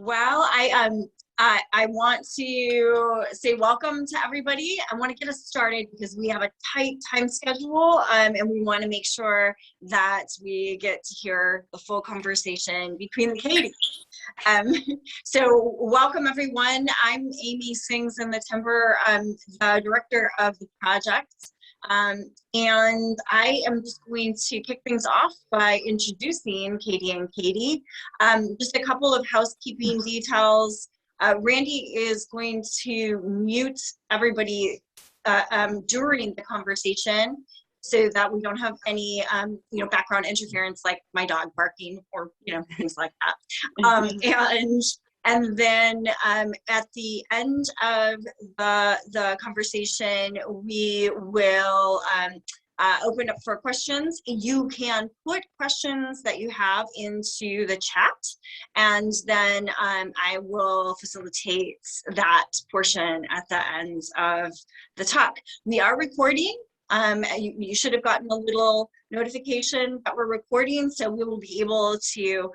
Well, I want to say welcome to everybody. I want to get us started because we have a tight time schedule, and we want to make sure that we get to hear the full conversation between the Katie. So welcome everyone. I'm Amy Sings in the Timber. I'm the director of the project. And I am just going to kick things off by introducing Katie and Katie. Just a couple of housekeeping details. Randy is going to mute everybody during the conversation so that we don't have any background interference like my dog barking or things like that. And then at the end of the conversation, we will open up for questions. You can put questions that you have into the chat, and then I will facilitate that portion at the end of the talk. We are recording. You should have gotten a little notification that we're recording, so we will be able to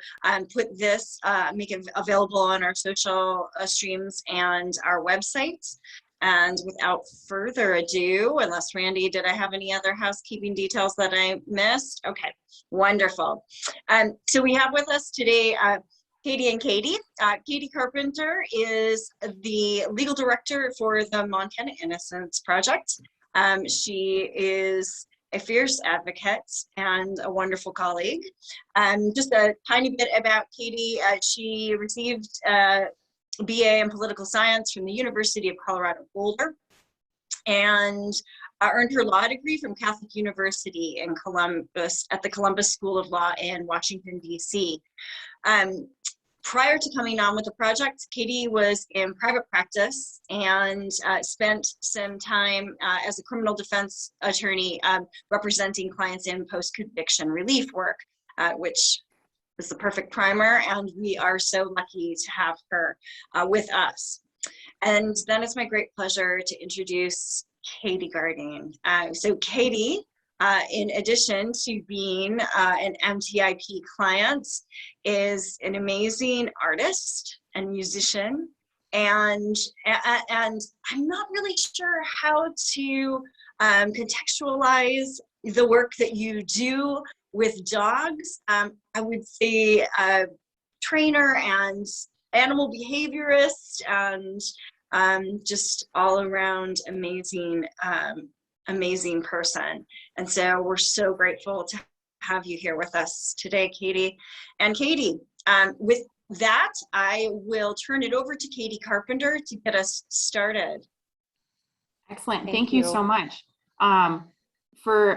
put this, make it available on our social streams and our website. And without further ado, unless Randy, did I have any other housekeeping details that I missed? Okay, wonderful. So we have with us today Katie and Katie. Caiti Carpenter is the legal director for the Montana Innocence Project. She is a fierce advocate and a wonderful colleague. Just a tiny bit about Katie. She received a BA in political science from the University of Colorado Boulder and earned her law degree from Catholic University in Columbus at the Columbus School of Law in Washington, D.C. Prior to coming on with the project, Katie was in private practice and spent some time as a criminal defense attorney representing clients in post-conviction relief work, which is the perfect primer, and we are so lucky to have her with us. And then it's my great pleasure to introduce Katie Garding. So Katie, in addition to being an MTIP client, is an amazing artist and musician, and I'm not really sure how to contextualize the work that you do with dogs. I would say trainer and animal behaviorist and just all around amazing amazing person. And so we're so grateful to have you here with us today, Katie. And Katie, with that, I will turn it over to Caiti Carpenter to get us started. Excellent. Thank you so much. For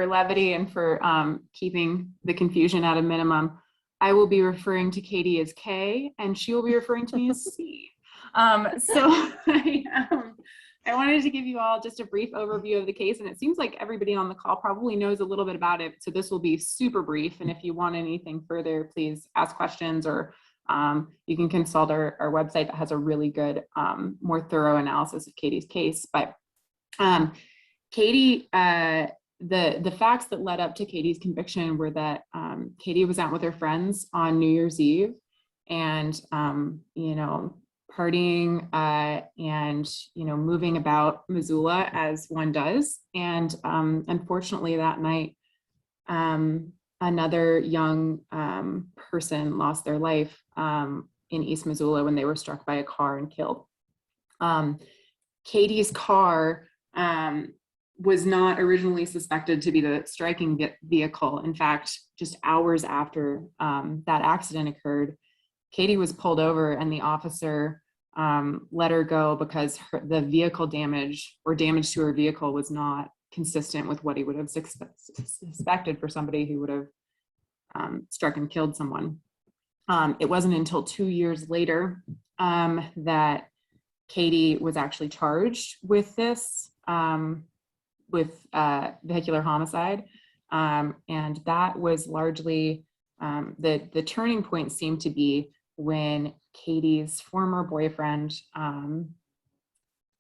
levity and for keeping the confusion at a minimum, I will be referring to Katie as K, and she will be referring to me as C. I wanted to give you all just a brief overview of the case, and it seems like everybody on the call probably knows a little bit about it, so this will be super brief, and if you want anything further, please ask questions, or you can consult our website that has a really good, more thorough analysis of Katie's case. But Katie, the facts that led up to Katie's conviction were that Katie was out with her friends on New Year's Eve, and partying and moving about Missoula as one does. And unfortunately that night, another young person lost their life in East Missoula when they were struck by a car and killed. Katie's car was not originally suspected to be the striking vehicle. In fact, just hours after that accident occurred, Katie was pulled over and the officer let her go because the vehicle damage or damage to her vehicle was not consistent with what he would have suspected for somebody who would have struck and killed someone. It wasn't until 2 years later that Katie was actually charged with this, with vehicular homicide. And that was largely, the turning point seemed to be when Katie's former boyfriend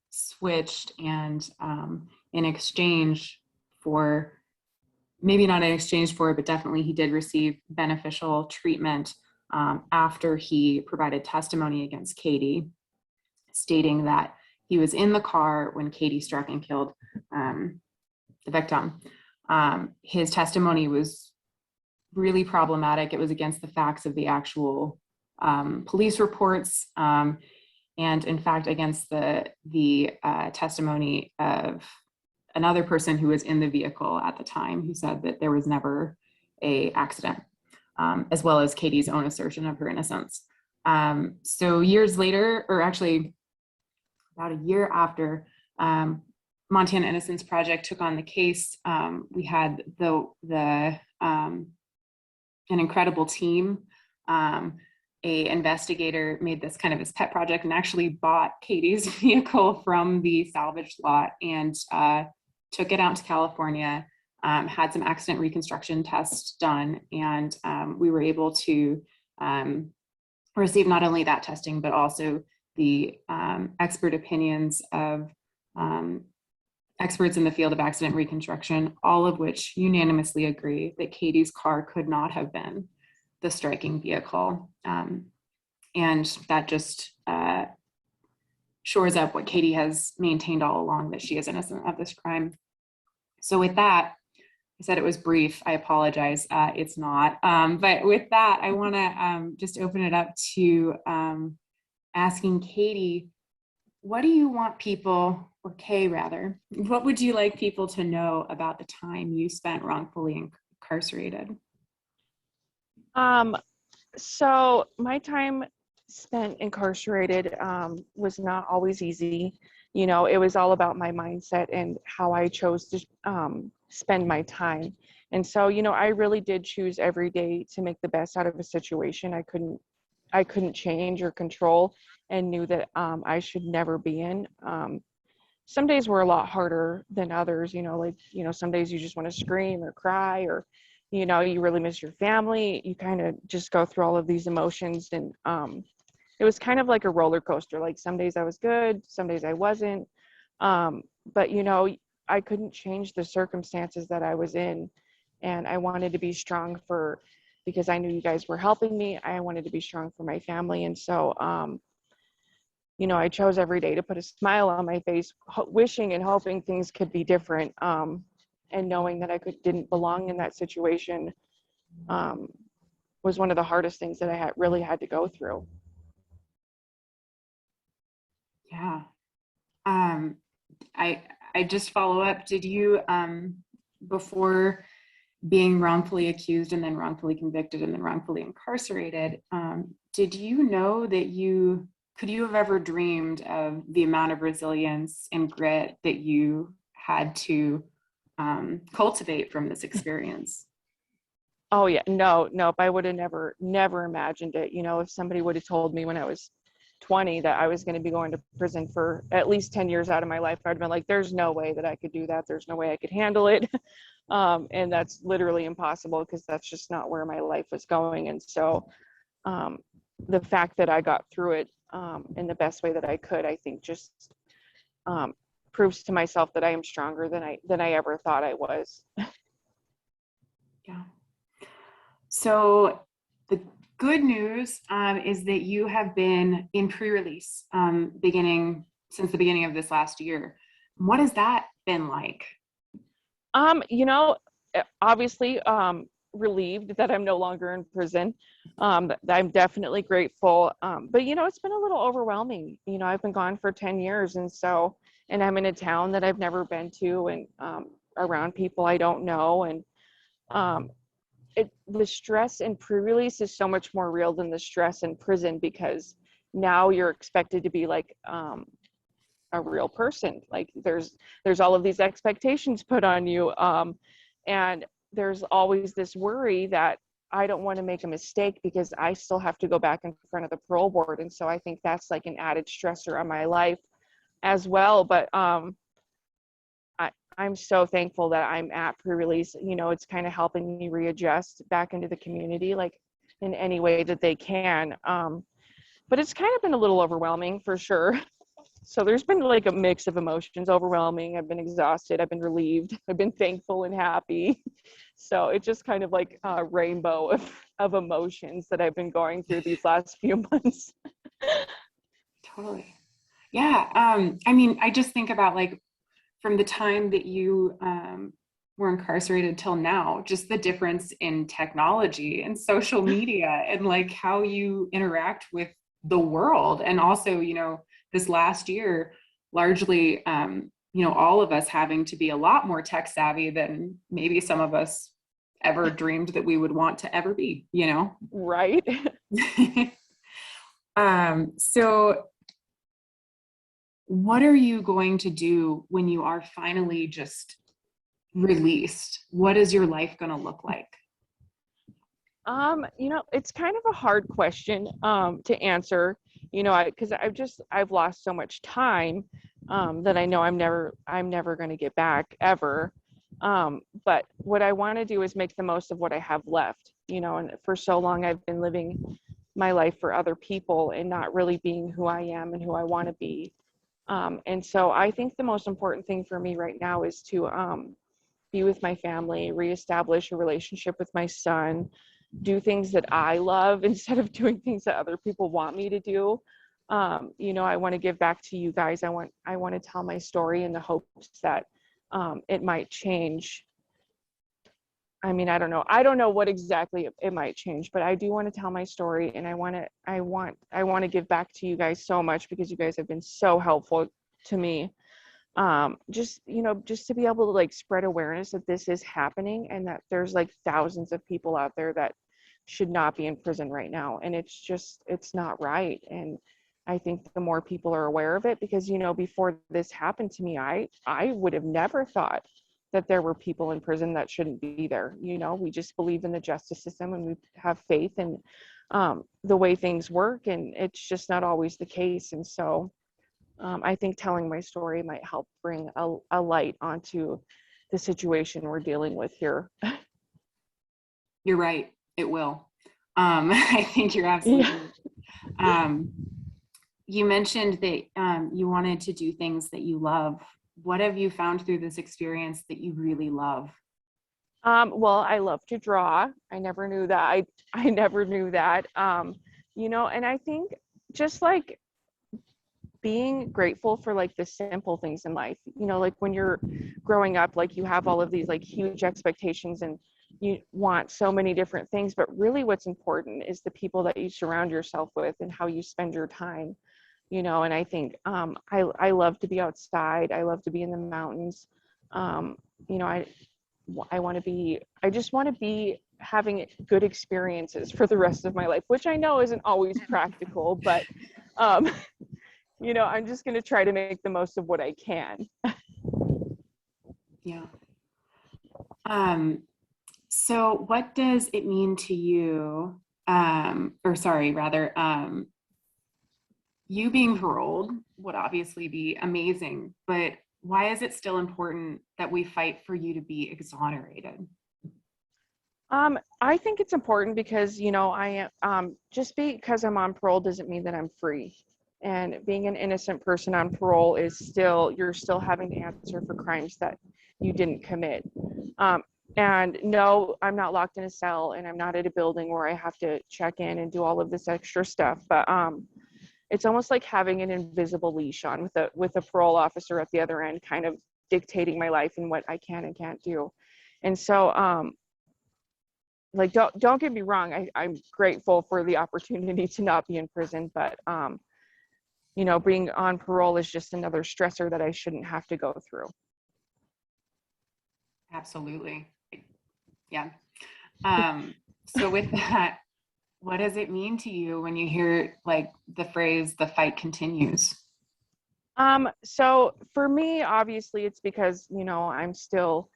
switched, and in exchange for, maybe not in exchange for, but definitely he did receive beneficial treatment after he provided testimony against Katie, stating that he was in the car when Katie struck and killed the victim. His testimony was really problematic. It was against the facts of the actual police reports, and in fact against the testimony of another person who was in the vehicle at the time, who said that there was never a accident, as well as Katie's own assertion of her innocence. So years later, or actually about a year after, Montana Innocence Project took on the case. We had an incredible team. A investigator made this kind of his pet project and actually bought Katie's vehicle from the salvage lot and took it out to California, had some accident reconstruction tests done, and we were able to receive not only that testing, but also the expert opinions of experts in the field of accident reconstruction, all of which unanimously agree that Katie's car could not have been the striking vehicle. And that just shores up what Katie has maintained all along, that she is innocent of this crime. So with that, I said it was brief. I apologize. It's not. But with that, I want to just open it up to asking Katie, what do you want people, or Kay rather, what would you like people to know about the time you spent wrongfully incarcerated? So my time spent incarcerated was not always easy. You know, it was all about my mindset and how I chose to spend my time. And so, you know, I really did choose every day to make the best out of a situation I couldn't change or control, and knew that I should never be in. Some days were a lot harder than others, you know, like, you know, some days you just want to scream or cry, or, you know, you really miss your family. You kind of just go through all of these emotions, and it was kind of like a roller coaster. Like some days I was good, some days I wasn't. But, you know, I couldn't change the circumstances that I was in, and I wanted to be strong because I knew you guys were helping me. I wanted to be strong for my family. And so, you know, I chose every day to put a smile on my face, wishing and hoping things could be different. And knowing that I didn't belong in that situation was one of the hardest things that I really had to go through. Yeah. I just follow up. Did you, before being wrongfully accused and then wrongfully convicted and then wrongfully incarcerated, did you know that could you have ever dreamed of the amount of resilience and grit that you had to cultivate from this experience? Oh yeah, nope. I would have never imagined it. You know, if somebody would have told me when I was 20 that I was going to be going to prison for at least 10 years out of my life, I'd been like, there's no way that I could do that. There's no way I could handle it. And that's literally impossible, because that's just not where my life was going. And so the fact that I got through it in the best way that I could, I think just proves to myself that I am stronger than I ever thought I was. Yeah. So the good news is that you have been in pre-release since the beginning of this last year. What has that been like? You know, obviously relieved that I'm no longer in prison. I'm definitely grateful. But you know, it's been a little overwhelming. You know, I've been gone for 10 years, and I'm in a town that I've never been to, and around people I don't know, and the stress in pre-release is so much more real than the stress in prison, because now you're expected to be like a real person. Like there's all of these expectations put on you, and there's always this worry that I don't want to make a mistake because I still have to go back in front of the parole board. And so I think that's like an added stressor on my life as well. But I'm so thankful that I'm at pre-release. You know, it's kind of helping me readjust back into the community, like in any way that they can. But it's kind of been a little overwhelming for sure. So there's been like a mix of emotions, overwhelming. I've been exhausted. I've been relieved. I've been thankful and happy. So it's just kind of like a rainbow of emotions that I've been going through these last few months. Totally. Yeah. I mean, I just think about like from the time that you were incarcerated till now, just the difference in technology and social media and like how you interact with the world. And also, you know, this last year, largely, you know, all of us having to be a lot more tech savvy than maybe some of us ever dreamed that we would want to ever be, you know? Right. So what are you going to do when you are finally just released? What is your life going to look like? You know, it's kind of a hard question to answer, you know, because I've lost so much time that I know I'm never going to get back ever. But what I want to do is make the most of what I have left, you know, and for so long I've been living my life for other people and not really being who I am and who I want to be. And so I think the most important thing for me right now is to be with my family, reestablish a relationship with my son, do things that I love instead of doing things that other people want me to do. You know, I want to give back to you guys. I want to tell my story in the hopes that it might change. I mean, I don't know what exactly it might change, but I do want to tell my story, and I want to give back to you guys so much because you guys have been so helpful to me. Just, you know, just to be able to like spread awareness that this is happening and that there's like thousands of people out there that should not be in prison right now. And it's not right. And I think the more people are aware of it, because, you know, before this happened to me, I would have never thought that there were people in prison that shouldn't be there. You know, we just believe in the justice system and we have faith in the way things work, and it's just not always the case. And so I think telling my story might help bring a light onto the situation we're dealing with here. You're right. It will. I think you're absolutely right. You mentioned that you wanted to do things that you love. What have you found through this experience that you really love? Well, I love to draw. I never knew that. I never knew that. You know, and I think just like being grateful for like the simple things in life, you know, like when you're growing up, like you have all of these like huge expectations and you want so many different things, but really what's important is the people that you surround yourself with and how you spend your time, you know. And I think I love to be outside. I love to be in the mountains. You know, I just want to be having good experiences for the rest of my life, which I know isn't always practical, but you know, I'm just going to try to make the most of what I can. Yeah. So what does it mean to you, you being paroled would obviously be amazing, but why is it still important that we fight for you to be exonerated? I think it's important because, you know, I am just because I'm on parole doesn't mean that I'm free. And being an innocent person on parole is you're still having to answer for crimes that you didn't commit. And no, I'm not locked in a cell and I'm not at a building where I have to check in and do all of this extra stuff. But it's almost like having an invisible leash on with a parole officer at the other end, kind of dictating my life and what I can and can't do. And so, like, don't get me wrong, I'm grateful for the opportunity to not be in prison, but you know, being on parole is just another stressor that I shouldn't have to go through. Absolutely. Yeah. So with that, what does it mean to you when you hear like the phrase, the fight continues? So for me, obviously it's because, you know, I'm still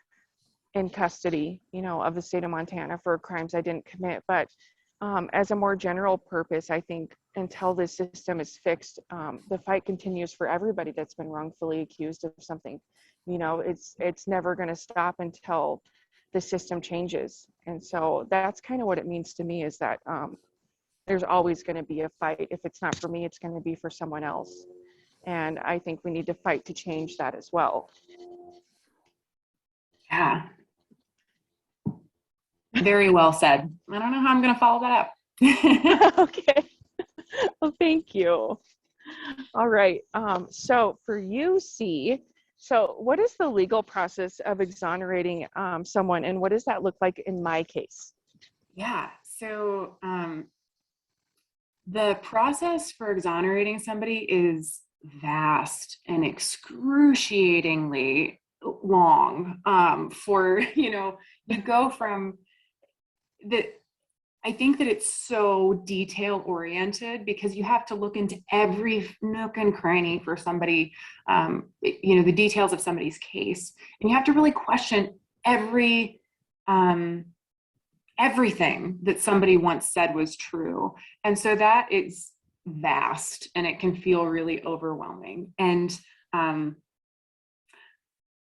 in custody, you know, of the state of Montana for crimes I didn't commit. But as a more general purpose, I think until this system is fixed, the fight continues for everybody that's been wrongfully accused of something. You know, it's never going to stop until the system changes. And so that's kind of what it means to me, is that there's always going to be a fight. If it's not for me, it's going to be for someone else. And I think we need to fight to change that as well. Yeah. Very well said. I don't know how I'm going to follow that up. Okay. Well, thank you. All right. So for you, C, so what is the legal process of exonerating someone, and what does that look like in my case? Yeah. So the process for exonerating somebody is vast and excruciatingly long. You go from the, I think that it's so detail oriented because you have to look into every nook and cranny for somebody, the details of somebody's case. And you have to really question everything that somebody once said was true. And so that is vast and it can feel really overwhelming. And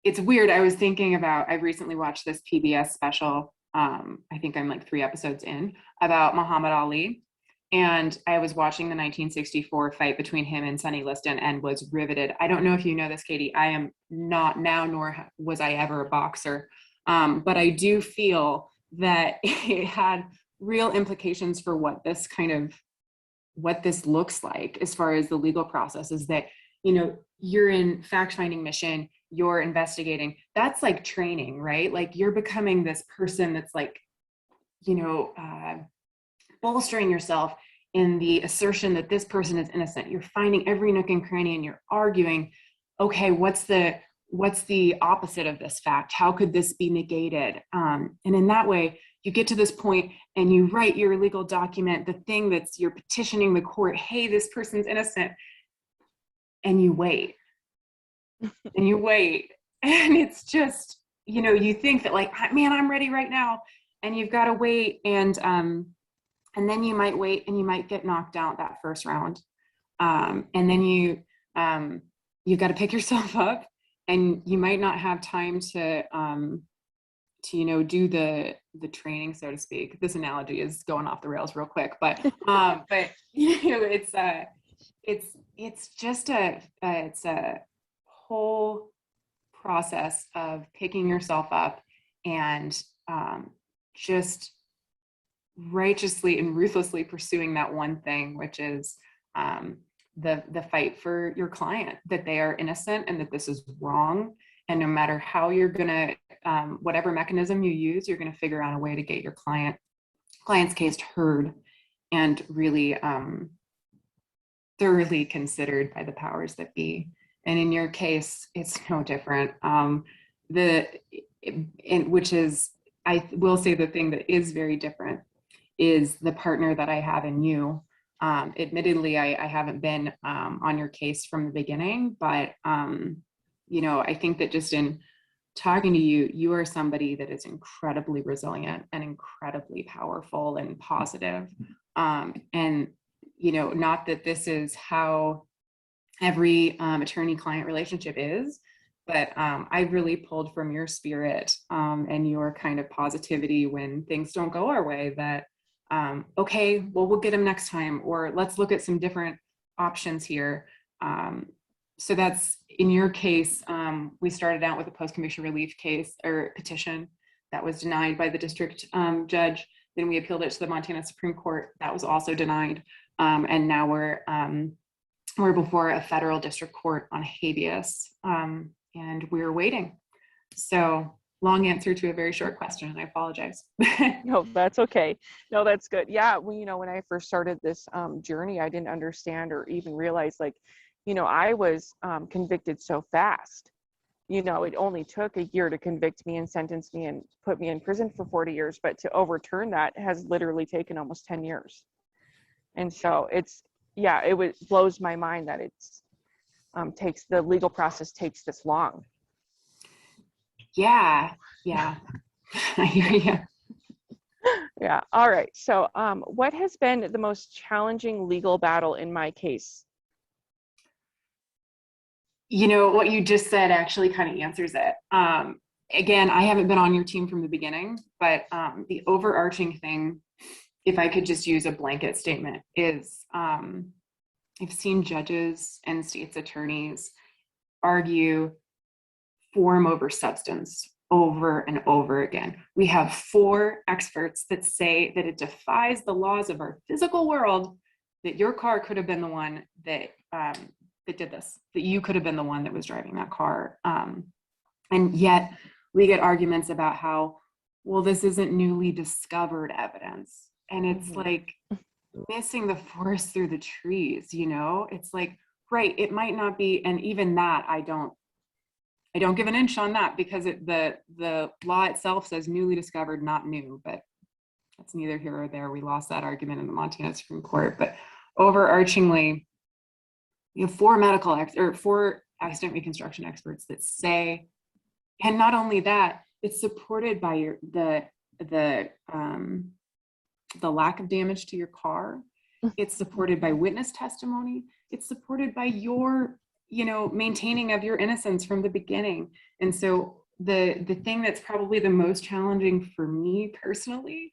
it's weird. I was thinking about, I recently watched this PBS special. I think I'm like 3 episodes in, about Muhammad Ali. And I was watching the 1964 fight between him and Sonny Liston and was riveted. I don't know if you know this, Katie. I am not now, nor was I ever a boxer. But I do feel that it had real implications for what this looks like as far as the legal process, is that, you're in fact-finding mission, you're investigating. That's like training, right? Like you're becoming this person that's like, bolstering yourself in the assertion that this person is innocent. You're finding every nook and cranny and you're arguing, okay, what's the opposite of this fact? How could this be negated? And in that way, you get to this point and you write your legal document, the thing that's you're petitioning the court, hey, this person's innocent. And you wait and you wait. And it's just, you think that like, man, I'm ready right now. And you've got to wait. And then you might wait and you might get knocked out that first round. And then you've got to pick yourself up, and you might not have time to do the training, so to speak. This analogy is going off the rails real quick, but it's just a whole process of picking yourself up and just righteously and ruthlessly pursuing that one thing, which is the fight for your client, that they are innocent and that this is wrong. And no matter how you're gonna, whatever mechanism you use, you're gonna figure out a way to get your client's case heard and really thoroughly considered by the powers that be. And in your case, it's no different. Which is, I will say, the thing that is very different is the partner that I have in you. Admittedly, I haven't been on your case from the beginning, but I think that just in talking to you, you are somebody that is incredibly resilient and incredibly powerful and positive. And not that this is how every attorney-client relationship is, but I really pulled from your spirit and your kind of positivity when things don't go our way, that okay, well, we'll get them next time, or let's look at some different options here. So that's, in your case, we started out with a post-conviction relief case or petition that was denied by the district judge. Then we appealed it to the Montana Supreme Court. That was also denied. And now we're before a federal district court on habeas, and we're waiting. So, long answer to a very short question, and I apologize. No, that's okay. No, that's good. Yeah, when I first started this journey, I didn't understand or even realize, I was convicted so fast. It only took a year to convict me and sentence me and put me in prison for 40 years, but to overturn that has literally taken almost 10 years. And so it blows my mind that the legal process takes this long. Yeah. I hear you. Yeah. All right. So what has been the most challenging legal battle in my case? What you just said actually kind of answers it. Again, I haven't been on your team from the beginning, but the overarching thing, if I could just use a blanket statement, is I've seen judges and state's attorneys argue form over substance over and over again. We have 4 experts that say that it defies the laws of our physical world that your car could have been the one that that did this, that you could have been the one that was driving that car. And yet we get arguments about how, well, this isn't newly discovered evidence. And it's like missing the forest through the trees, you know? It's like, right, it might not be, and even that I don't give an inch on that, because the law itself says newly discovered, not new, but that's neither here or there. We lost that argument in the Montana Supreme Court. But overarchingly, you have 4 accident reconstruction experts that say, and not only that, it's supported by the lack of damage to your car. It's supported by witness testimony. It's supported by your, maintaining of your innocence from the beginning. And so the thing that's probably the most challenging for me personally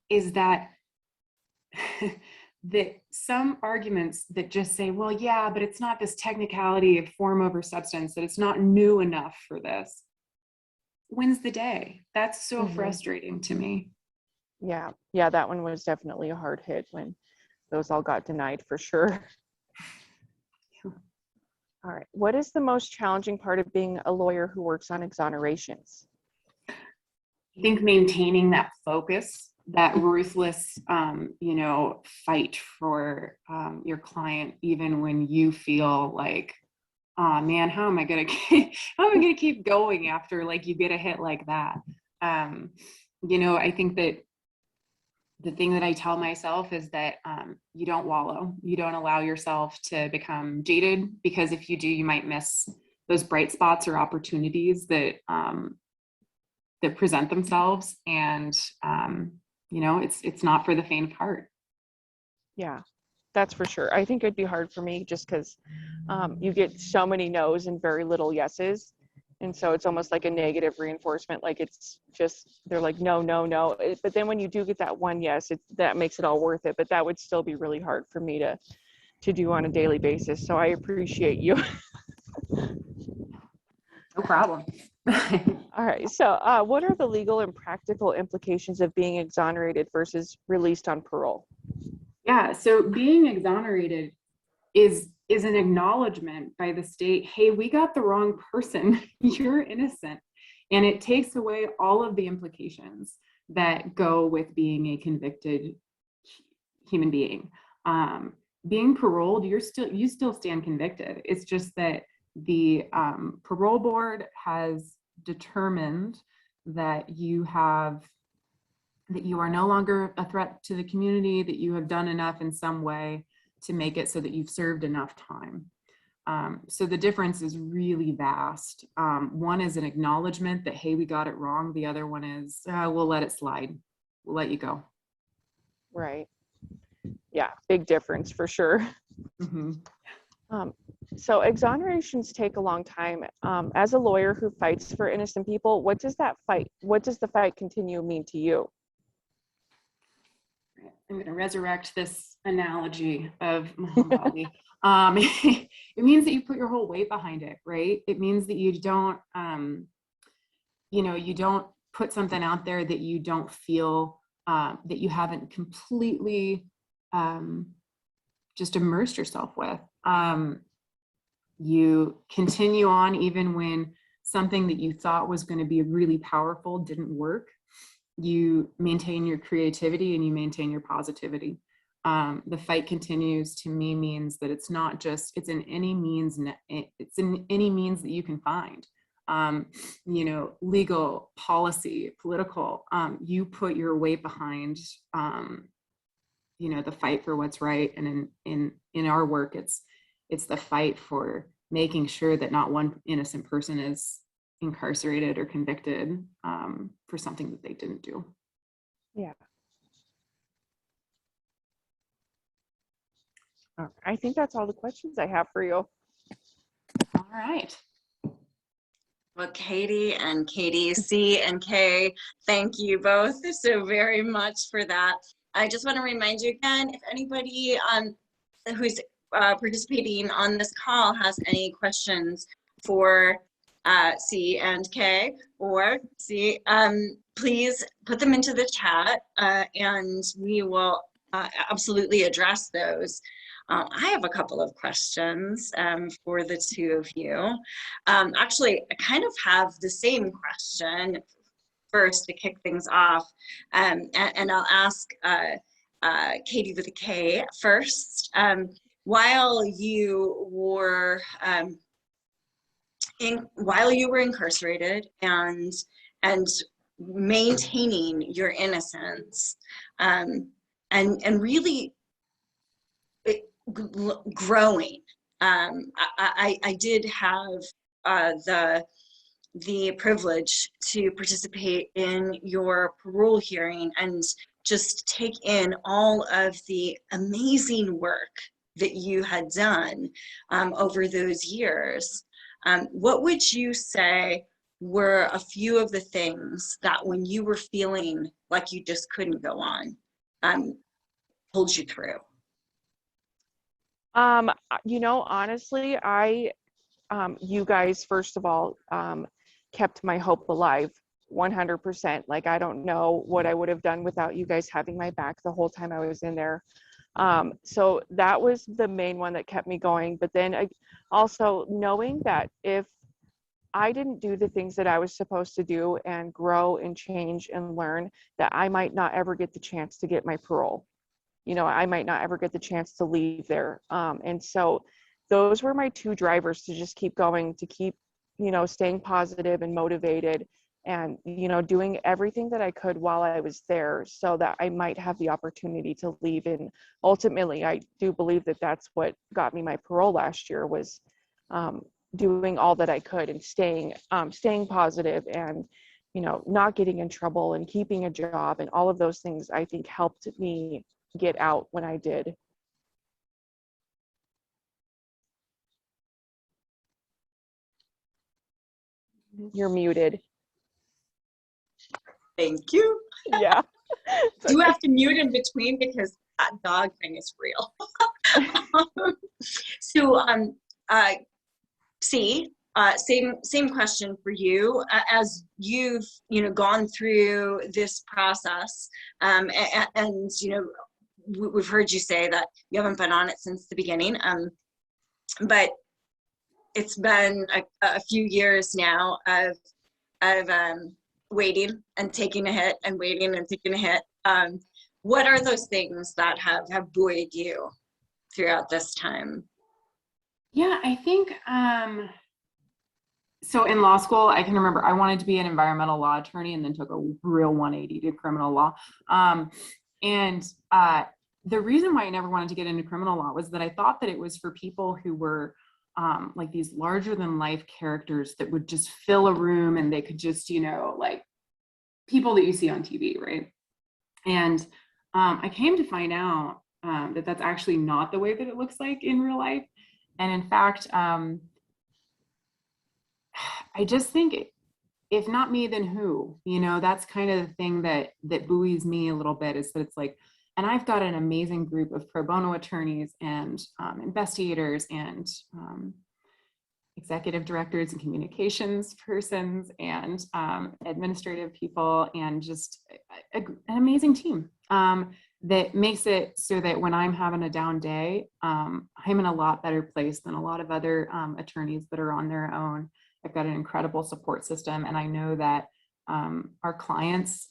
is that that some arguments that just say, well, yeah, but it's not this technicality of form over substance, that it's not new enough for this, wins the day. That's so frustrating to me. Yeah, that one was definitely a hard hit when those all got denied, for sure. All right, what is the most challenging part of being a lawyer who works on exonerations? I think maintaining that focus, that ruthless, fight for your client, even when you feel like, oh man, how am I gonna keep going after like you get a hit like that? I think that the thing that I tell myself is that you don't wallow, you don't allow yourself to become jaded, because if you do, you might miss those bright spots or opportunities that that present themselves, and it's not for the faint of heart. Yeah, that's for sure. I think it'd be hard for me just because you get so many no's and very little yeses. And so it's almost like a negative reinforcement. Like it's just, they're like, no. But then when you do get that one yes, that makes it all worth it. But that would still be really hard for me to do on a daily basis. So I appreciate you. No problem. All right. So what are the legal and practical implications of being exonerated versus released on parole? Yeah, so being exonerated is an acknowledgement by the state, hey, we got the wrong person, you're innocent. And it takes away all of the implications that go with being a convicted human being. Being paroled, you still stand convicted. It's just that the parole board has determined that you are no longer a threat to the community, that you have done enough in some way to make it so that you've served enough time. So the difference is really vast. One is an acknowledgement that, hey, we got it wrong. The other one is, we'll let it slide. We'll let you go. Right. Yeah, big difference for sure. So exonerations take a long time. As a lawyer who fights for innocent people, what does the fight continue mean to you? I'm going to resurrect this analogy of Muhammad Ali. It means that you put your whole weight behind it, right? It means that you don't, you don't put something out there that you don't feel that you haven't completely just immersed yourself with. You continue on even when something that you thought was going to be really powerful didn't work. You maintain your creativity and you maintain your positivity. The fight continues to me means that it's not just, it's in any means that you can find. Legal, policy, political, you put your weight behind, the fight for what's right. And in our work, it's the fight for making sure that not one innocent person is incarcerated or convicted for something that they didn't do. Yeah. I think that's all the questions I have for you. All right. Well, Katie and Katie, C and K, thank you both so very much for that. I just want to remind you again, if anybody who's participating on this call has any questions for C and K or C, please put them into the chat and we will absolutely address those. I have a couple of questions for the two of you. Actually, I kind of have the same question first to kick things off, and I'll ask Katie with a K first. While you were incarcerated and maintaining your innocence, and really growing, I did have the privilege to participate in your parole hearing and just take in all of the amazing work that you had done over those years. What would you say were a few of the things that when you were feeling like you just couldn't go on, pulled you through? Honestly, you guys, first of all, kept my hope alive 100%. Like, I don't know what I would have done without you guys having my back the whole time I was in there. So that was the main one that kept me going. But then also knowing that if I didn't do the things that I was supposed to do and grow and change and learn, that I might not ever get the chance to get my parole. I might not ever get the chance to leave there. And so those were my two drivers to just keep going, to keep, staying positive and motivated and, doing everything that I could while I was there so that I might have the opportunity to leave. And ultimately, I do believe that that's what got me my parole last year was doing all that I could and staying positive and, not getting in trouble and keeping a job and all of those things, I think helped me get out when I did. You're muted. Thank you. Yeah. Do you have to mute in between because that dog thing is real? So, C, same question for you. As you've gone through this process, and we've heard you say that you haven't been on it since the beginning, but it's been a few years now of waiting and taking a hit and waiting and taking a hit. What are those things that have buoyed you throughout this time? Yeah, I think, so in law school, I can remember I wanted to be an environmental law attorney and then took a real 180 to criminal law. The reason why I never wanted to get into criminal law was that I thought that it was for people who were like these larger than life characters that would just fill a room and they could just, like people that you see on TV, right? And I came to find out that that's actually not the way that it looks like in real life. And in fact, I just think if not me, then who? That's kind of the thing that buoys me a little bit, is that it's like, and I've got an amazing group of pro bono attorneys and investigators and executive directors and communications persons and administrative people, and just an amazing team that makes it so that when I'm having a down day, I'm in a lot better place than a lot of other attorneys that are on their own. I've got an incredible support system, and I know that our clients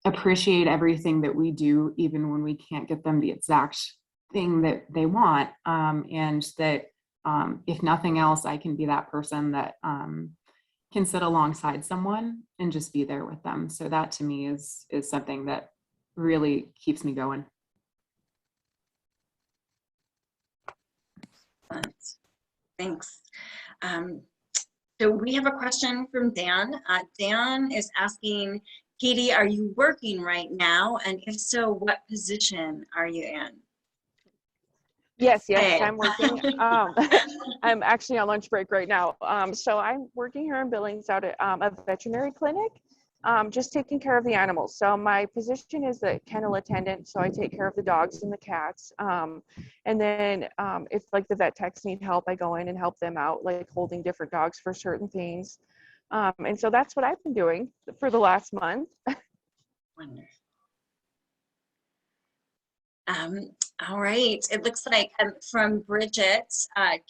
appreciate everything that we do, even when we can't get them the exact thing that they want, and that if nothing else, I can be that person that can sit alongside someone and just be there with them. So that to me is something that really keeps me going. Thanks. So we have a question from Dan. Dan is asking, Katie, are you working right now? And if so, what position are you in? Yes, Hey. I'm working. I'm actually on lunch break right now. So I'm working here in Billings out at a veterinary clinic. Just taking care of the animals. So my position is the kennel attendant. So I take care of the dogs and the cats. And then if like the vet techs need help, I go in and help them out, like holding different dogs for certain things. And so that's what I've been doing for the last month. Wonderful. All right, it looks like from Bridget,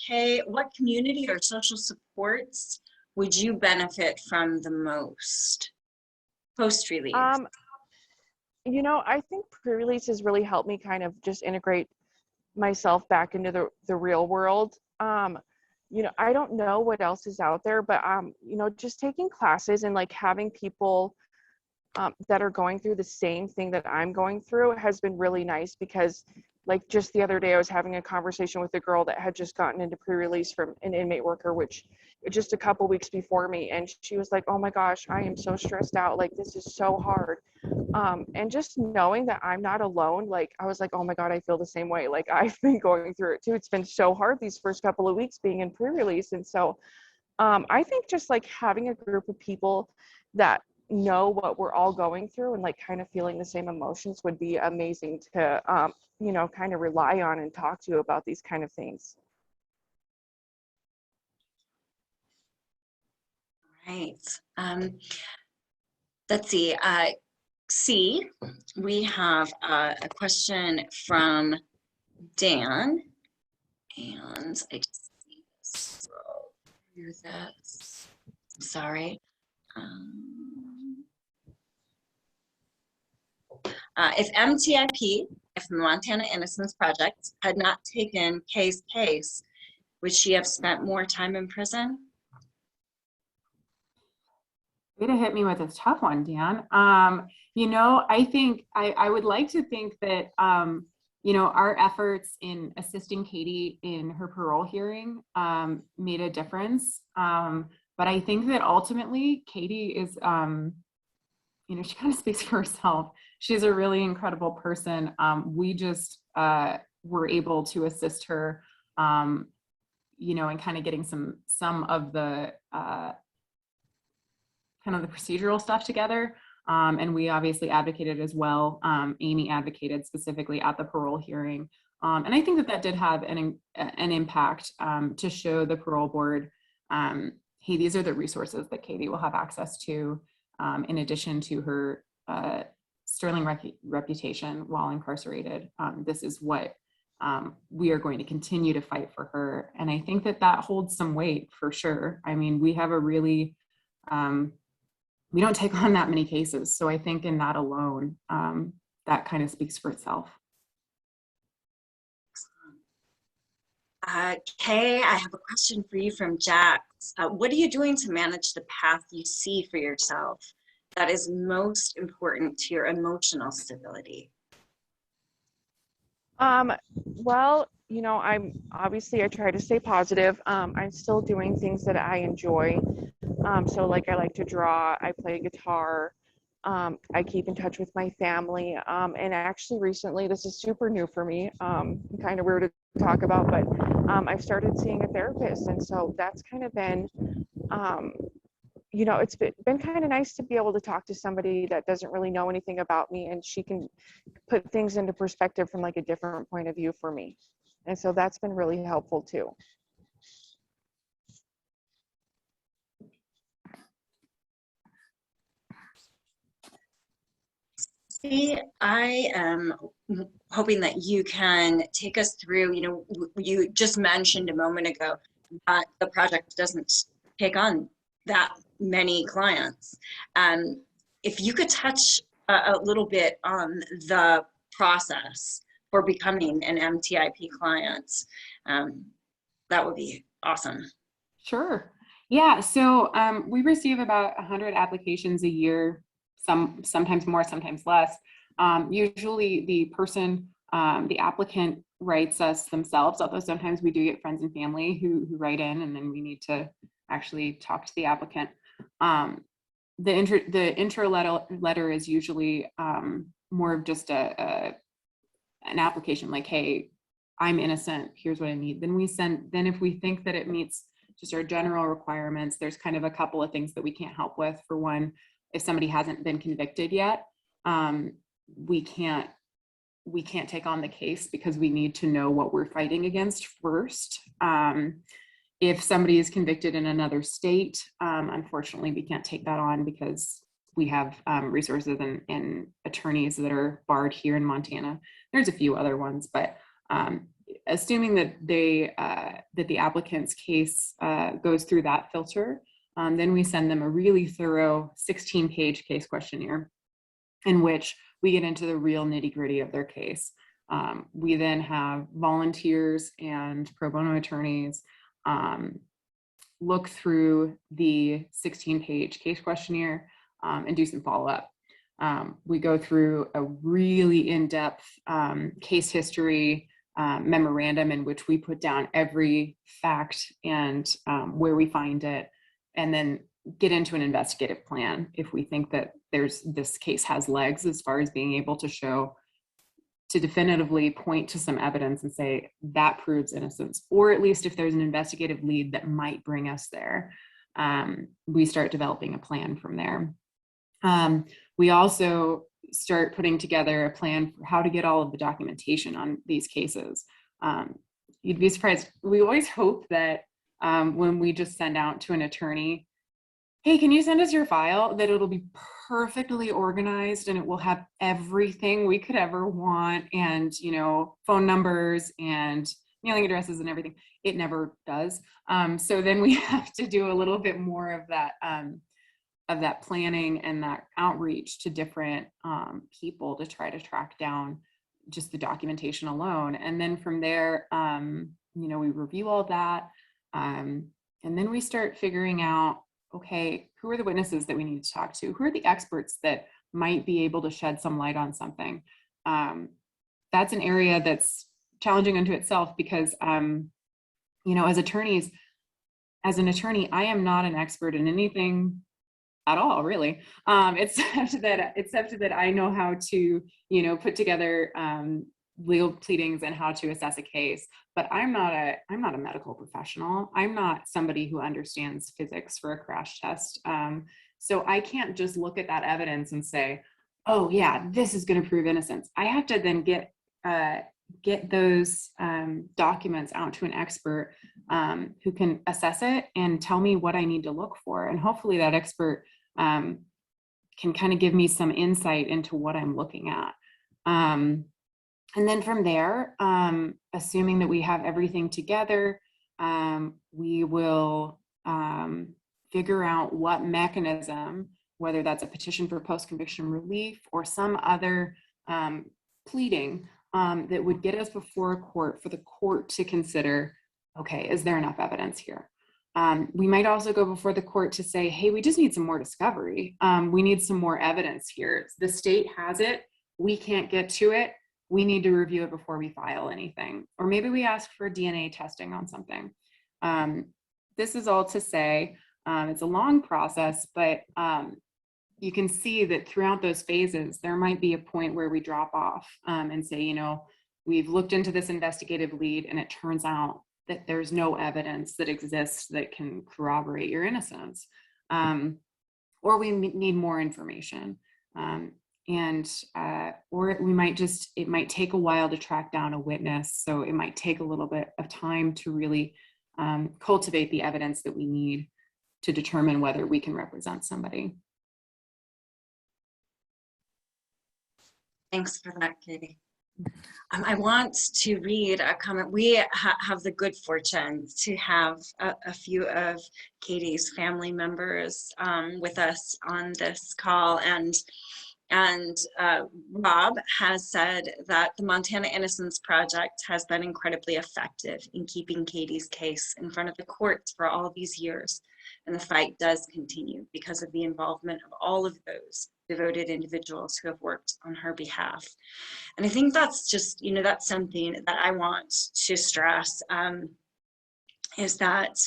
Kay, what community or social supports would you benefit from the most post-release? You know, I think pre-release has really helped me kind of just integrate myself back into the real world. You know, I don't know what else is out there, but you know, just taking classes and like having people that are going through the same thing that I'm going through has been really nice, because like just the other day I was having a conversation with a girl that had just gotten into pre-release from an inmate worker, which just a couple weeks before me, and she was like, oh my gosh, I am so stressed out, like this is so hard. And just knowing that I'm not alone, like I was like, oh my God, I feel the same way, like I've been going through it too. It's been so hard these first couple of weeks being in pre-release. And so I think just like having a group of people that know what we're all going through and like kind of feeling the same emotions would be amazing to you know, kind of rely on and talk to about these kind of things. Right. Let's see. C, we have a question from Dan, and I just need to scroll through this. I'm sorry. If MTIP, if the Montana Innocence Project, had not taken Kay's case, would she have spent more time in prison? Way to hit me with a tough one, Dan. You know, I think I would like to think that, you know, our efforts in assisting Katie in her parole hearing made a difference. But I think that ultimately Katie is, you know, she kind of speaks for herself. She's a really incredible person. We just were able to assist her, you know, in kind of getting some of the kind of the procedural stuff together. And we obviously advocated as well. Amy advocated specifically at the parole hearing. And I think that that did have an impact to show the parole board, hey, these are the resources that Katie will have access to, in addition to her sterling reputation while incarcerated. This is what we are going to continue to fight for her. And I think that that holds some weight for sure. I mean, we have a really, we don't take on that many cases. So I think in that alone, that kind of speaks for itself. Kay, I have a question for you from Jax. What are you doing to manage the path you see for yourself that is most important to your emotional stability? Well, you know, I try to stay positive. I'm still doing things that I enjoy. So like I like to draw, I play guitar, I keep in touch with my family. And actually recently, this is super new for me, kind of weird to talk about, but I've started seeing a therapist. And so that's kind of been, you know, it's been kind of nice to be able to talk to somebody that doesn't really know anything about me, and she can put things into perspective from like a different point of view for me. And so that's been really helpful too. I am hoping that you can take us through, you know, you just mentioned a moment ago that the project doesn't take on that many clients. If you could touch a little bit on the process for becoming an MTIP client, that would be awesome. Sure. Yeah. So we receive about 100 applications a year, sometimes more, sometimes less. Usually the person, the applicant writes us themselves, although sometimes we do get friends and family who write in, and then we need to actually talk to the applicant. The intro letter is usually more of just an application like, hey, I'm innocent, here's what I need. Then if we think that it meets just our general requirements, there's kind of a couple of things that we can't help with. For one, if somebody hasn't been convicted yet, we can't take on the case because we need to know what we're fighting against first. If somebody is convicted in another state, unfortunately, we can't take that on because we have resources and attorneys that are barred here in Montana. There's a few other ones, but assuming that that the applicant's case goes through that filter, then we send them a really thorough 16-page case questionnaire in which we get into the real nitty-gritty of their case. We then have volunteers and pro bono attorneys look through the 16-page case questionnaire and do some follow-up. We go through a really in-depth case history memorandum in which we put down every fact and where we find it, and then get into an investigative plan if we think that this case has legs as far as being able to show, to definitively point to some evidence and say that proves innocence, or at least if there's an investigative lead that might bring us there, we start developing a plan from there. We also start putting together a plan for how to get all of the documentation on these cases. You'd be surprised. We always hope that when we just send out to an attorney, hey, can you send us your file, that it'll be perfectly organized and it will have everything we could ever want, and, you know, phone numbers and mailing addresses and everything. It never does. So then we have to do a little bit more of that planning and that outreach to different people to try to track down just the documentation alone. And then from there, you know, we review all that. And then we start figuring out, okay, who are the witnesses that we need to talk to? Who are the experts that might be able to shed some light on something? That's an area that's challenging unto itself because, you know, as an attorney, I am not an expert in anything at all, really, except that I know how to, you know, put together legal pleadings and how to assess a case. But I'm not a medical professional. I'm not somebody who understands physics for a crash test. So I can't just look at that evidence and say, oh yeah, this is going to prove innocence. I have to then get those documents out to an expert who can assess it and tell me what I need to look for. And hopefully that expert can kind of give me some insight into what I'm looking at. And then from there, assuming that we have everything together, we will figure out what mechanism, whether that's a petition for post-conviction relief or some other pleading that would get us before a court for the court to consider, okay, is there enough evidence here? We might also go before the court to say, hey, we just need some more discovery. We need some more evidence here. The state has it. We can't get to it. We need to review it before we file anything. Or maybe we ask for DNA testing on something. This is all to say, it's a long process, but you can see that throughout those phases, there might be a point where we drop off and say, you know, we've looked into this investigative lead and it turns out that there's no evidence that exists that can corroborate your innocence. Or we need more information. Or we might it might take a while to track down a witness. So it might take a little bit of time to really cultivate the evidence that we need to determine whether we can represent somebody. Thanks for that, Katie. I want to read a comment. We have the good fortune to have a few of Katie's family members with us on this call, and Rob has said that the Montana Innocence Project has been incredibly effective in keeping Katie's case in front of the courts for all these years, and the fight does continue because of the involvement of all of those devoted individuals who have worked on her behalf. And I think that's just, you know, that's something that I want to stress, is that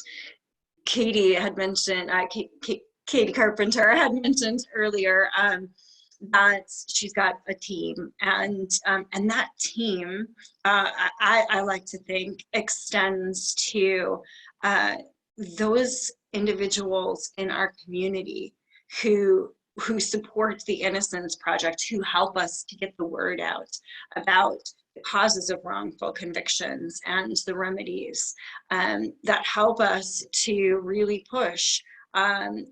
Katie had mentioned, Caiti Carpenter had mentioned earlier that she's got a team, and that team, I like to think, extends to those individuals in our community who who support the Innocence Project, who help us to get the word out about the causes of wrongful convictions and the remedies that help us to really push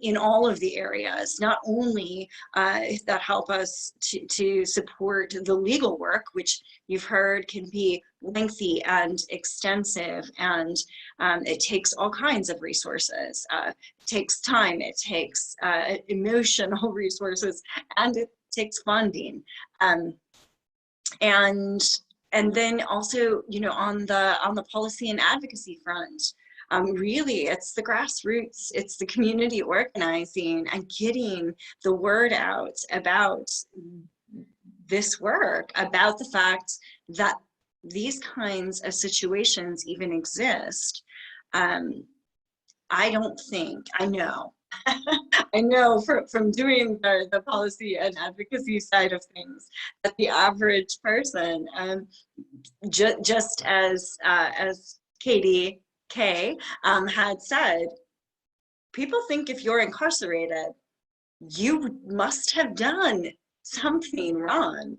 in all of the areas, not only that help us to support the legal work, which you've heard can be lengthy and extensive, and it takes all kinds of resources. It takes time, it takes emotional resources, and it takes funding. And then also, you know, on the policy and advocacy front, really it's the grassroots, it's the community organizing and getting the word out about this work, about the fact that these kinds of situations even exist. I don't think, I know, I know from doing the policy and advocacy side of things, that the average person, just as Katie K had said, people think if you're incarcerated, you must have done something wrong,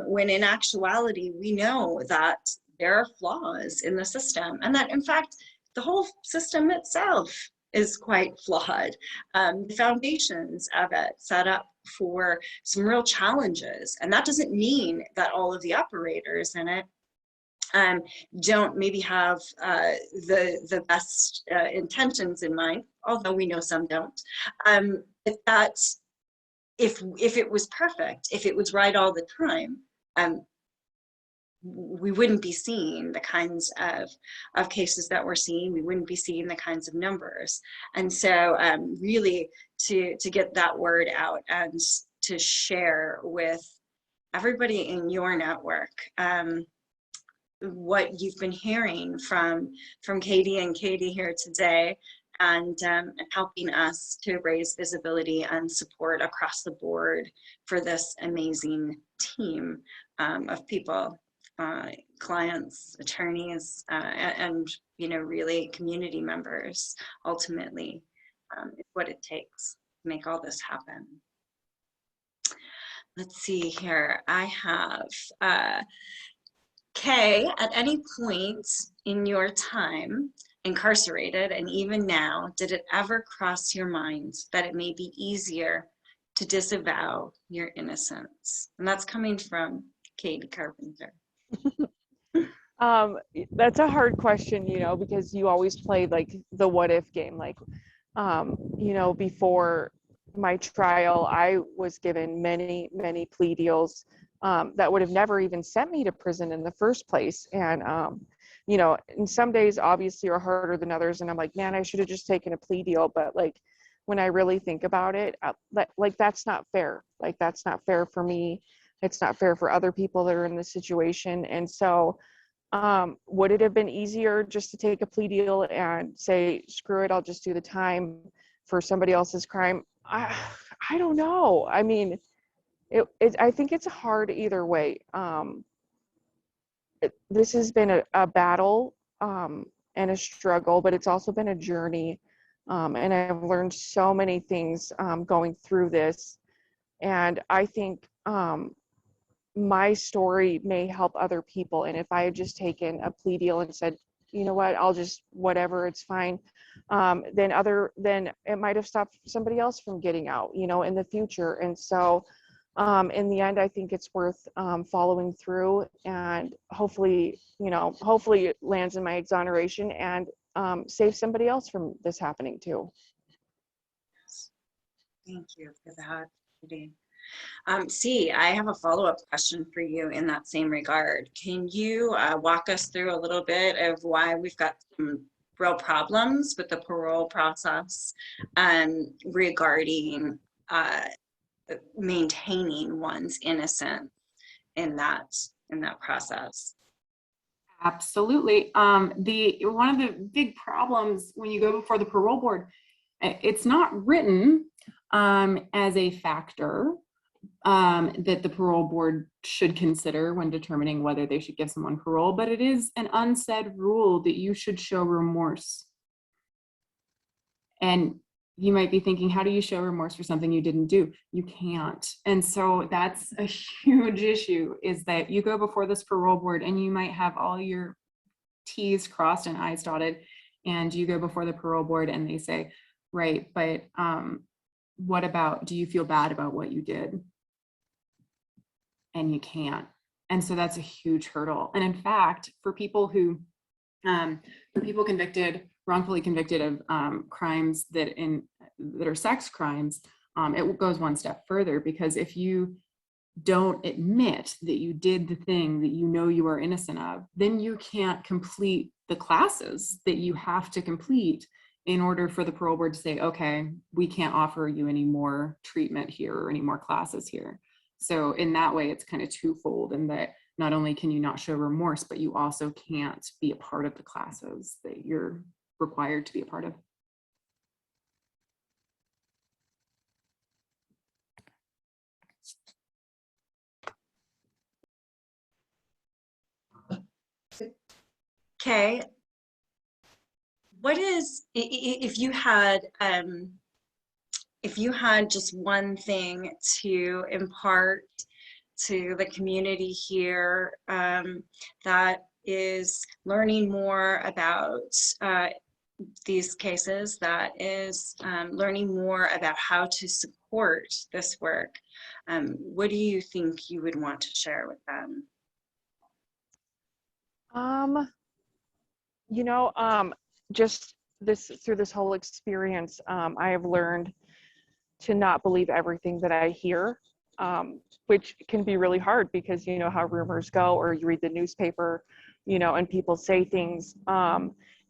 when in actuality, we know that there are flaws in the system, and that in fact, the whole system itself is quite flawed. The foundations of it set up for some real challenges, and that doesn't mean that all of the operators in it don't maybe have the best intentions in mind, although we know some don't. But that if it was perfect, if it was right all the time, we wouldn't be seeing the kinds of cases that we're seeing. We wouldn't be seeing the kinds of numbers. And so really to get that word out and to share with everybody in your network what you've been hearing from Katie and Katie here today, and helping us to raise visibility and support across the board for this amazing team of people. Clients, attorneys, and you know, really community members, ultimately, is what it takes to make all this happen. Let's see here. I have Kay, at any point in your time incarcerated, and even now, did it ever cross your mind that it may be easier to disavow your innocence? And that's coming from Caiti Carpenter. That's a hard question, you know, because you always play like the what if game. Like, you know, before my trial, I was given many plea deals that would have never even sent me to prison in the first place. And, you know, and some days obviously are harder than others. And I'm like, man, I should have just taken a plea deal. But like, when I really think about it, like, that's not fair. Like, that's not fair for me. It's not fair for other people that are in this situation. And so, would it have been easier just to take a plea deal and say, screw it, I'll just do the time for somebody else's crime? I don't know. I mean, I think it's hard either way. This has been a battle and a struggle, but it's also been a journey. And I've learned so many things going through this. And I think my story may help other people. And if I had just taken a plea deal and said, you know what, I'll just, whatever, it's fine, then it might have stopped somebody else from getting out, you know, in the future. And so in the end, I think it's worth following through, and hopefully it lands in my exoneration and save somebody else from this happening too. Thank you for that, Katie. C, I have a follow-up question for you in that same regard. Can you walk us through a little bit of why we've got some real problems with the parole process regarding maintaining one's innocence in that process? Absolutely. One of the big problems when you go before the parole board, it's not written as a factor that the parole board should consider when determining whether they should give someone parole, but it is an unsaid rule that you should show remorse. And you might be thinking, how do you show remorse for something you didn't do? You can't. And so that's a huge issue, is that you go before this parole board and you might have all your T's crossed and I's dotted, and you go before the parole board and they say, right, but what about, do you feel bad about what you did? And you can't. And so that's a huge hurdle. And in fact, for people who, wrongfully convicted of crimes that are sex crimes, it goes one step further, because if you don't admit that you did the thing that you know you are innocent of, then you can't complete the classes that you have to complete in order for the parole board to say, okay, we can't offer you any more treatment here or any more classes here. So in that way, it's kind of twofold, in that not only can you not show remorse, but you also can't be a part of the classes that you're required to be a part of. Okay. What is, if you had just one thing to impart to the community here, that is learning more about these cases, that is learning more about how to support this work, what do you think you would want to share with them? Just through this whole experience, I have learned to not believe everything that I hear, which can be really hard, because you know how rumors go, or you read the newspaper, and people say things.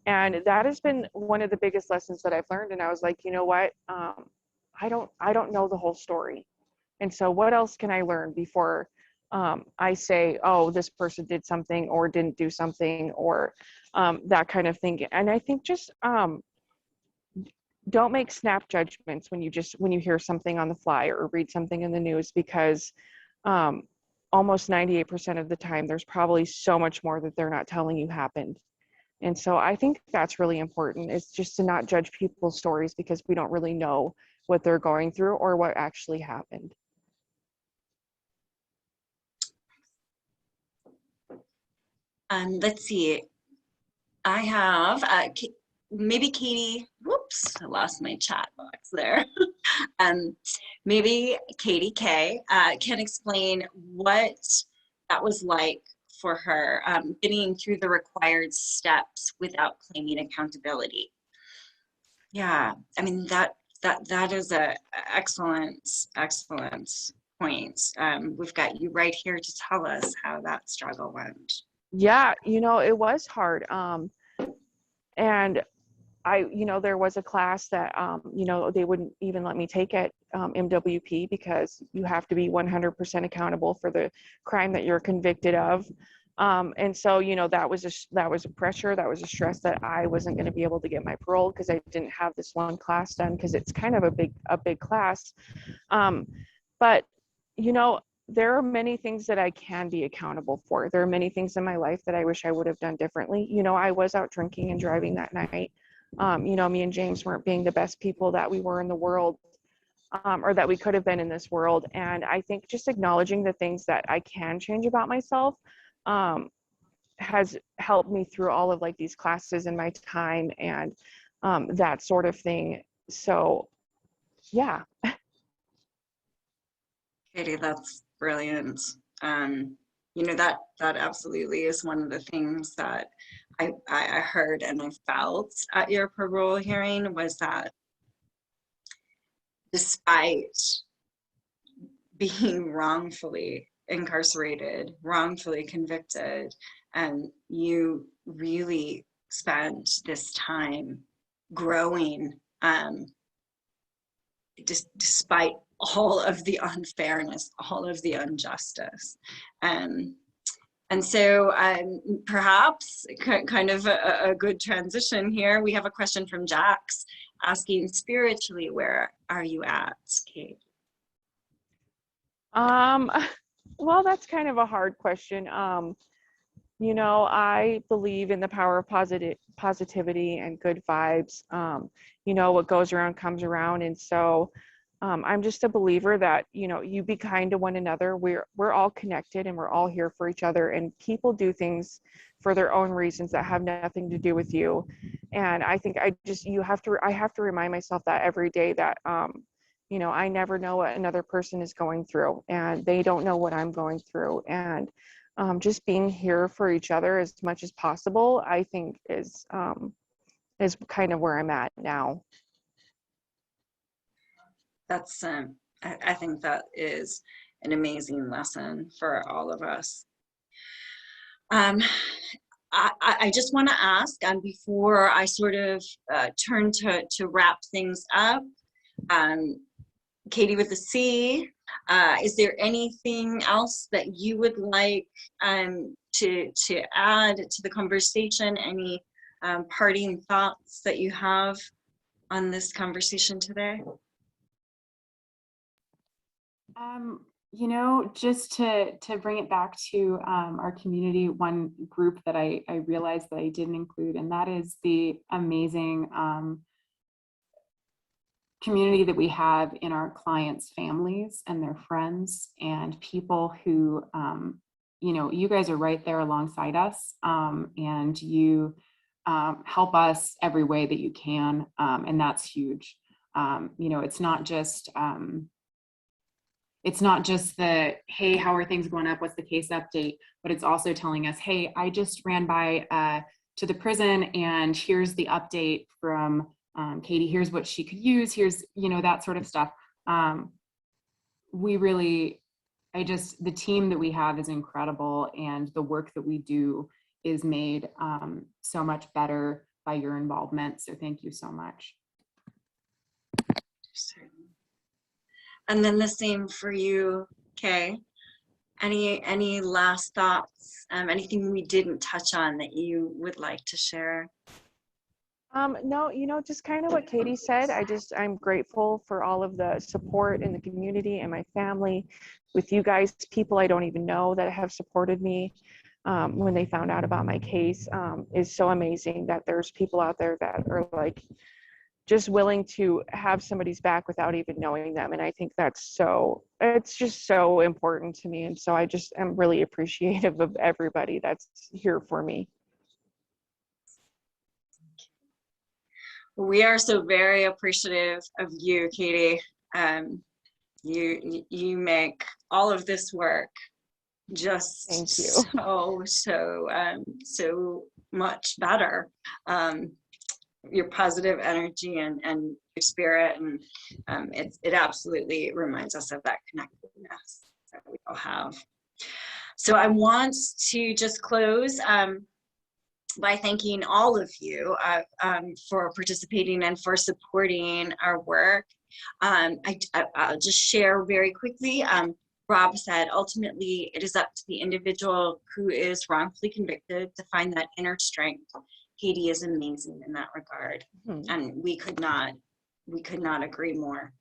And that has been one of the biggest lessons that I've learned. And I was like, you know what? I don't know the whole story. And so what else can I learn before I say, oh, this person did something or didn't do something, or that kind of thing. And I think just don't make snap judgments when you hear something on the fly or read something in the news, because almost 98% of the time, there's probably so much more that they're not telling you happened. And so I think that's really important, is just to not judge people's stories, because we don't really know what they're going through or what actually happened. Let's see. I have maybe Katie. Whoops, I lost my chat box there. Maybe Katie K can explain what that was like for her, getting through the required steps without claiming accountability. Yeah, I mean that is a excellent point. We've got you right here to tell us how that struggle went. Yeah, it was hard. And there was a class that, they wouldn't even let me take at MWP, because you have to be 100% accountable for the crime that you're convicted of. And so, that was a pressure, that was a stress, that I wasn't going to be able to get my parole because I didn't have this one class done, because it's kind of a big class. But, there are many things that I can be accountable for. There are many things in my life that I wish I would have done differently. I was out drinking and driving that night. Me and James weren't being the best people that we were in the world, or that we could have been in this world. And I think just acknowledging the things that I can change about myself has helped me through all of these classes in my time, and that sort of thing. So, yeah. Katie, that's brilliant. That absolutely is one of the things that I heard and I felt at your parole hearing, was that despite being wrongfully incarcerated, wrongfully convicted, and you really spent this time growing, despite all of the unfairness, all of the injustice. And so perhaps kind of a good transition here. We have a question from Jax asking, spiritually, where are you at, Kate? Well, that's kind of a hard question. You know, I believe in the power of positivity and good vibes. You know, what goes around comes around. And so I'm just a believer that, you know, you be kind to one another. We're all connected and we're all here for each other. And people do things for their own reasons that have nothing to do with you. And I think I have to remind myself that every day that, you know, I never know what another person is going through and they don't know what I'm going through. And just being here for each other as much as possible, I think is kind of where I'm at now. That's I think that is an amazing lesson for all of us. I just want to ask, before I sort of turn to wrap things up, Katie with the C, is there anything else that you would like to add to the conversation? Any parting thoughts that you have on this conversation today? You know, just to bring it back to our community, one group that I realized that I didn't include, and that is the amazing community that we have in our clients' families and their friends and people who, you know, you guys are right there alongside us, and you help us every way that you can, and that's huge. You know, it's not just the, hey, how are things going up? What's the case update? But it's also telling us, hey, I just ran by to the prison and here's the update from Katie. Here's what she could use. Here's, you know, that sort of stuff. The team that we have is incredible, and the work that we do is made so much better by your involvement. So thank you so much. And then the same for you, Kay. Any last thoughts? Anything we didn't touch on that you would like to share? No, you know, just kind of what Katie said. I'm grateful for all of the support in the community and my family, with you guys, people I don't even know that have supported me when they found out about my case. Is so amazing that there's people out there that are like just willing to have somebody's back without even knowing them. And I think it's just so important to me. And so I just am really appreciative of everybody that's here for me. We are so very appreciative of you, Katie. You make all of this work just Thank you. so much better. Your positive energy and your spirit, and it absolutely reminds us of that connectedness that we all have. So I want to just close by thanking all of you for participating and for supporting our work. I'll just share very quickly. Rob said, ultimately, it is up to the individual who is wrongfully convicted to find that inner strength. Katie is amazing in that regard, and we could not agree more.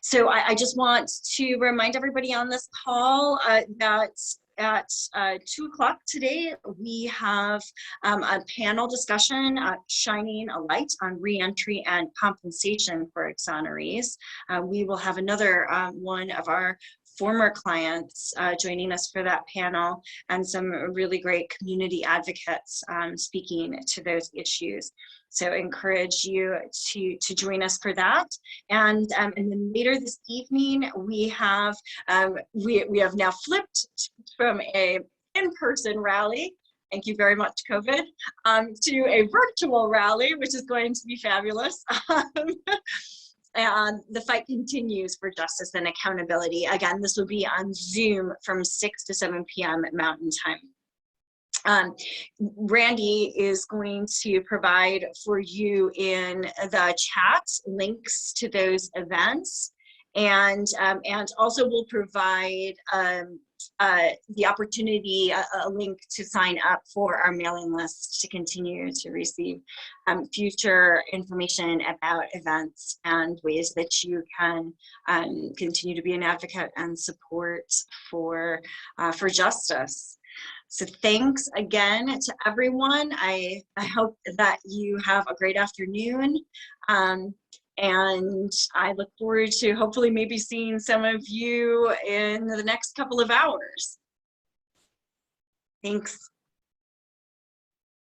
So I just want to remind everybody on this call that at 2 o'clock today, we have a panel discussion shining a light on reentry and compensation for exonerees. We will have another one of our former clients joining us for that panel, and some really great community advocates speaking to those issues. So encourage you to join us for that. And then later this evening, we have now flipped from a in-person rally, thank you very much, COVID, to a virtual rally, which is going to be fabulous. And the fight continues for justice and accountability. Again, this will be on Zoom from 6 to 7 p.m. Mountain Time. Randy is going to provide for you in the chat links to those events. And also we'll provide the opportunity, a link to sign up for our mailing list to continue to receive future information about events and ways that you can continue to be an advocate and support for justice. So thanks again to everyone. I hope that you have a great afternoon. And I look forward to hopefully maybe seeing some of you in the next couple of hours. Thanks.